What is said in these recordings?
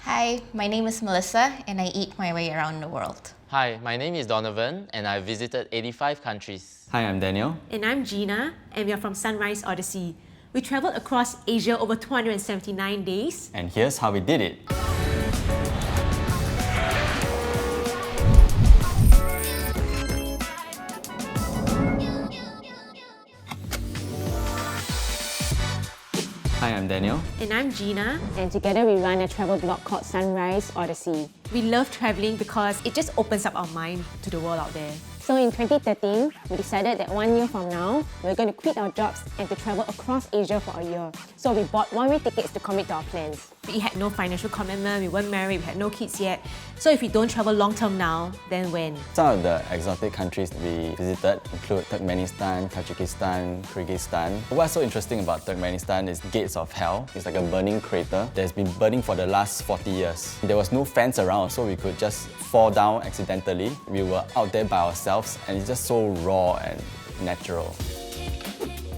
Hi, my name is Melissa and I eat my way around the world. Hi, my name is Donovan and I've visited 85 countries. Hi, I'm Daniel. And I'm Gina, and we are from Sunrise Odyssey. We traveled across Asia over 279 days. And here's how we did it. Hi, I'm Daniel. And I'm Gina. And together we run a travel blog called Sunrise Odyssey. We love traveling because it just opens up our mind to the world out there. So in 2013, we decided that 1 year from now, we're going to quit our jobs and to travel across Asia for a year. So we bought one-way tickets to commit to our plans. We had no financial commitment, we weren't married, we had no kids yet. So if we don't travel long-term now, then when? Some of the exotic countries we visited include Turkmenistan, Tajikistan, Kyrgyzstan. What's so interesting about Turkmenistan is Gates of Hell. It's like a burning crater that's been burning for the last 40 years. There was no fence around, so we could just fall down accidentally. We were out there by ourselves and it's just so raw and natural.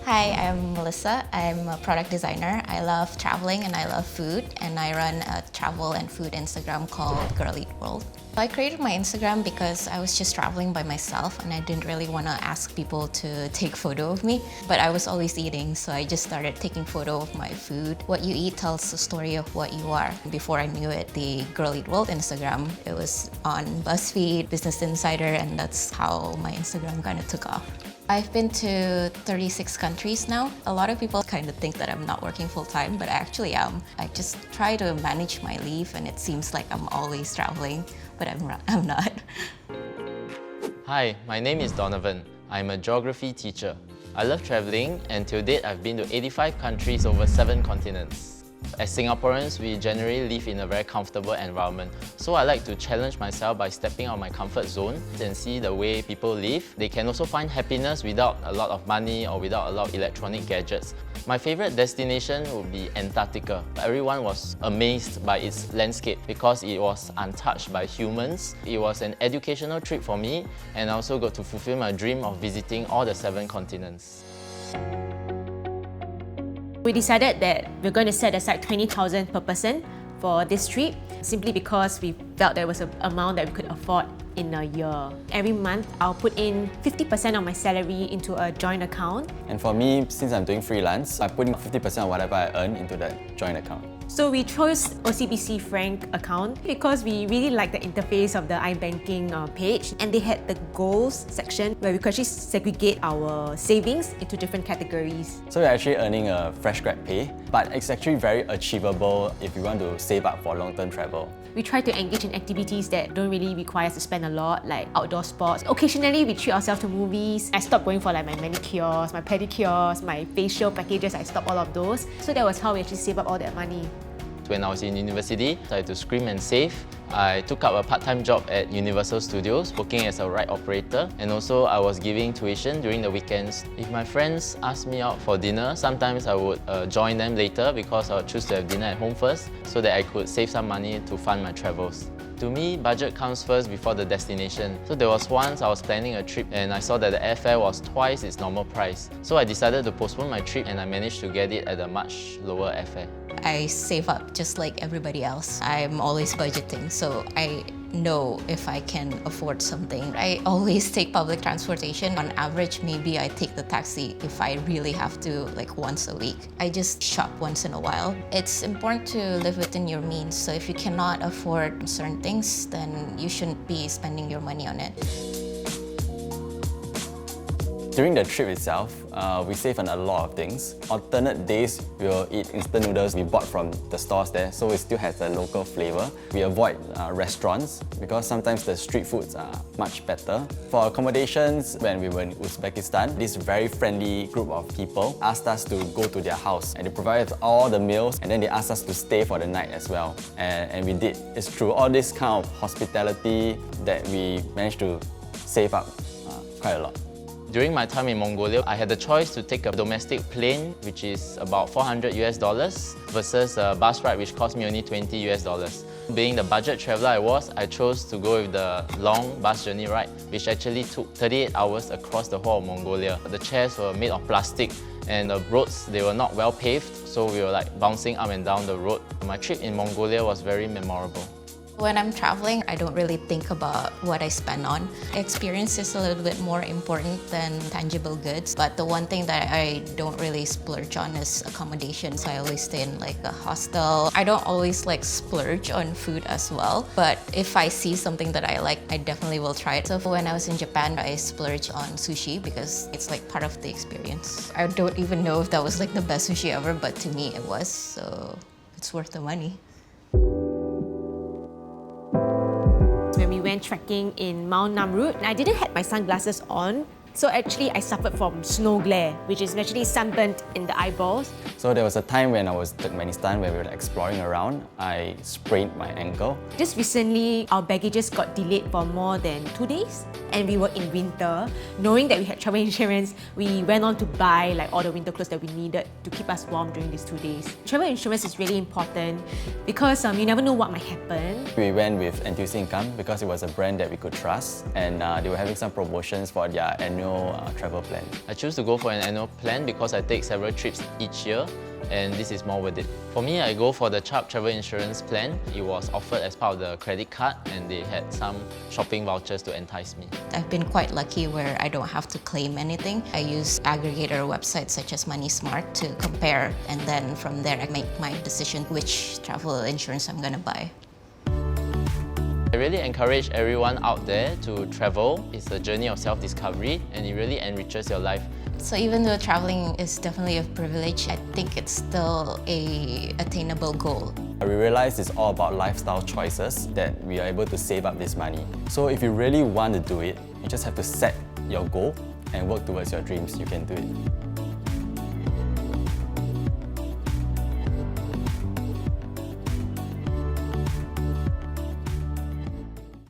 Hi, I'm Melissa. I'm a product designer. I love traveling and I love food, and I run a travel and food Instagram called Girl Eat World. I created my Instagram because I was just traveling by myself and I didn't really want to ask people to take photo of me, but I was always eating, so I just started taking photo of my food. What you eat tells the story of what you are. Before I knew it, the Girl Eat World Instagram, it was on BuzzFeed, Business Insider, and that's how my Instagram kind of took off. I've been to 36 countries now. A lot of people kind of think that I'm not working full-time, but I actually am. I just try to manage my leave and it seems like I'm always traveling, but I'm not. Hi, my name is Donovan. I'm a geography teacher. I love traveling and till date I've been to 85 countries over 7 continents. As Singaporeans, we generally live in a very comfortable environment. So I like to challenge myself by stepping out of my comfort zone and see the way people live. They can also find happiness without a lot of money or without a lot of electronic gadgets. My favorite destination would be Antarctica. Everyone was amazed by its landscape because it was untouched by humans. It was an educational trip for me, and I also got to fulfill my dream of visiting all the 7 continents. We decided that we're going to set aside 20,000 per person for this trip, simply because we felt there was an amount that we could afford in a year. Every month, I'll put in 50% of my salary into a joint account. And for me, since I'm doing freelance, I put in 50% of whatever I earn into that joint account. So we chose OCBC Frank account because we really liked the interface of the iBanking page, and they had the goals section where we could actually segregate our savings into different categories. So you're actually earning a fresh grad pay, but it's actually very achievable if you want to save up for long-term travel. We try to engage in activities that don't really require us to spend a lot, like outdoor sports. Occasionally, we treat ourselves to movies. I stopped going for like my manicures, my pedicures, my facial packages. I stopped all of those. So that was how we actually save up all that money. When I was in university, I had to scrimp and save. I took up a part-time job at Universal Studios, working as a ride operator, and also I was giving tuition during the weekends. If my friends asked me out for dinner, sometimes I would join them later because I would choose to have dinner at home first so that I could save some money to fund my travels. To me, budget comes first before the destination. So there was once I was planning a trip and I saw that the airfare was twice its normal price. So I decided to postpone my trip and I managed to get it at a much lower airfare. I save up just like everybody else. I'm always budgeting, so I know if I can afford something. I always take public transportation. On average, maybe I take the taxi if I really have to, like once a week. I just shop once in a while. It's important to live within your means, so if you cannot afford certain things, then you shouldn't be spending your money on it. During the trip itself, we save on a lot of things. Alternate days, we'll eat instant noodles we bought from the stores there, so it still has the local flavor. We avoid restaurants because sometimes the street foods are much better. For accommodations, when we were in Uzbekistan, this very friendly group of people asked us to go to their house, and they provided all the meals, and then they asked us to stay for the night as well. And we did. It's through all this kind of hospitality that we managed to save up quite a lot. During my time in Mongolia, I had the choice to take a domestic plane, which is about $400 versus a bus ride, which cost me only $20. Being the budget traveler I was, I chose to go with the long bus journey ride, which actually took 38 hours across the whole of Mongolia. The chairs were made of plastic and the roads, they were not well paved, so we were like bouncing up and down the road. My trip in Mongolia was very memorable. When I'm traveling, I don't really think about what I spend on. Experience is a little bit more important than tangible goods, but the one thing that I don't really splurge on is accommodation. So I always stay in like a hostel. I don't always like splurge on food as well, but if I see something that I like, I definitely will try it. So when I was in Japan, I splurged on sushi because it's like part of the experience. I don't even know if that was like the best sushi ever, but to me it was, so it's worth the money. When we went trekking in Mount Namrud, I didn't have my sunglasses on, so actually I suffered from snow glare, which is actually sunburnt in the eyeballs. So there was a time when I was in Turkmenistan where we were exploring around. I sprained my ankle. Just recently, our baggages got delayed for more than 2 days, and we were in winter. Knowing that we had travel insurance, we went on to buy like all the winter clothes that we needed to keep us warm during these 2 days. Travel insurance is really important because you never know what might happen. We went with NTUC Income because it was a brand that we could trust, and they were having some promotions for their annual travel plan. I choose to go for an annual plan because I take several trips each year, and this is more worth it. For me, I go for the Chubb travel insurance plan. It was offered as part of the credit card, and they had some shopping vouchers to entice me. I've been quite lucky where I don't have to claim anything. I use aggregator websites such as MoneySmart to compare, and then from there I make my decision which travel insurance I'm gonna buy. I really encourage everyone out there to travel. It's a journey of self-discovery, and it really enriches your life. So even though traveling is definitely a privilege, I think it's still an attainable goal. We realized it's all about lifestyle choices that we are able to save up this money. So if you really want to do it, you just have to set your goal and work towards your dreams. You can do it.